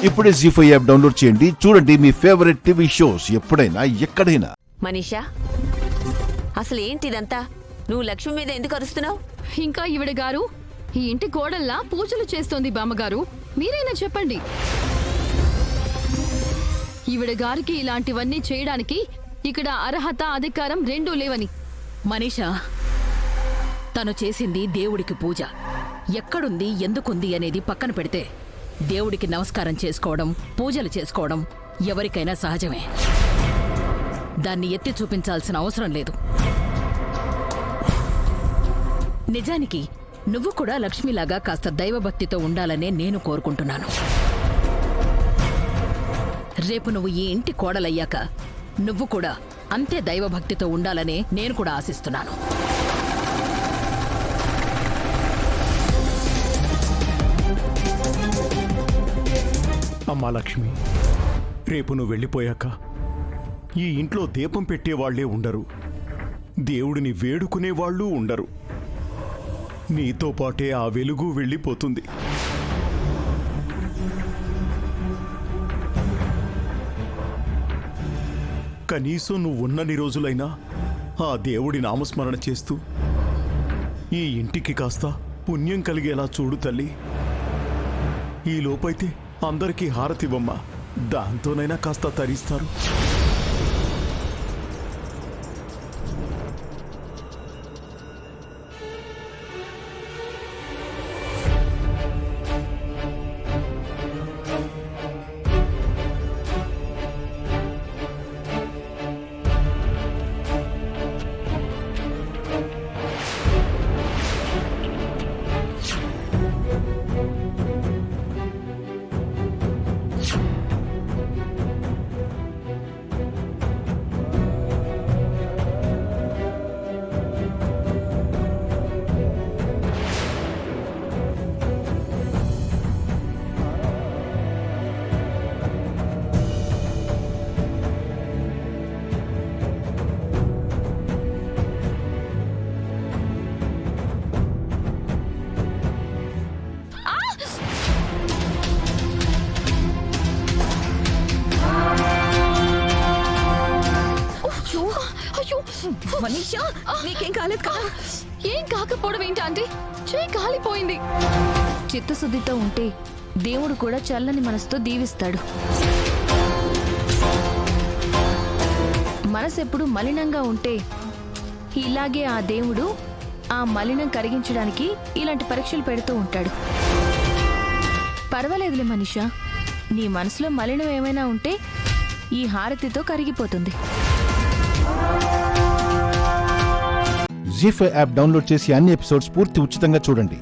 ఇప్పుడే జీ5 app download చేయండి. చూడండి మీ ఫేవరెట్ టీవీ షోస్ ఎప్పుడైనా ఎక్కడైనా. మనీషా, అసలు ఏంటిదంతా? నువ్వు లక్ష్మి మీద ఎందుకు అరుస్తున్నావు? ఇంకా ఈవిడ గారు ఈ ఇంటి కోడల్లా పూజలు చేస్తోంది బామ్మగారు. మీరైనా చెప్పండి. ఈవిడ గారికి ఇలాంటివన్నీ చేయడానికి ఇక్కడ అర్హత అధికారం రెండూ లేవని. మనీషా, తను చేసింది దేవుడికి పూజ. ఎక్కడుంది, ఎందుకుంది అనేది పక్కన పెడితే దేవుడికి నమస్కారం చేసుకోవడం, పూజలు చేసుకోవడం ఎవరికైనా సహజమే. దాన్ని ఎత్తి చూపించాల్సిన అవసరం లేదు. నిజానికి నువ్వు కూడా లక్ష్మిలాగా కాస్త దైవభక్తితో ఉండాలనే నేను కోరుకుంటున్నాను. రేపు నువ్వు ఈ ఇంటి కోడలయ్యాక నువ్వు కూడా అంతే దైవభక్తితో ఉండాలనే నేను కూడా ఆశిస్తున్నాను. అమ్మా లక్ష్మి, రేపు నువ్వు వెళ్ళిపోయాక ఈ ఇంట్లో దీపం పెట్టేవాళ్లే ఉండరు, దేవుడిని వేడుకునేవాళ్లూ ఉండరు. నీతో పాటే ఆ వెలుగు వెళ్ళిపోతుంది. కనీసం నువ్వు ఉన్నన్ని రోజులైనా ఆ దేవుడి నామస్మరణ చేస్తూ ఈ ఇంటికి కాస్త పుణ్యం కలిగేలా చూడు తల్లి. ఈ లోపైతే అందరికీ హారతివ్వమ్మా, దాంతోనైనా కాస్త తరిస్తారు. మనీషా, నీకేం కాలేదు కదా? ఏం కాకపోవడం ఏంటి ఆంటీ? చేయి కాలిపోయింది. చిత్తశుద్ధితో ఉంటే దేవుడు కూడా చల్లని మనసుతో దీవిస్తాడు. మనసు ఎప్పుడు మలినంగా ఉంటే ఇలాగే ఆ దేవుడు ఆ మలినం కరిగించడానికి ఇలాంటి పరీక్షలు పెడుతూ ఉంటాడు. పర్వాలేదులే మనీషా, నీ మనసులో మలినం ఏమైనా ఉంటే ఈ హారతితో కరిగిపోతుంది. జీ5 యాప్ డౌన్లోడ్ చేసి అన్ని ఎపిసోడ్స్ పూర్తి ఉచితంగా చూడండి.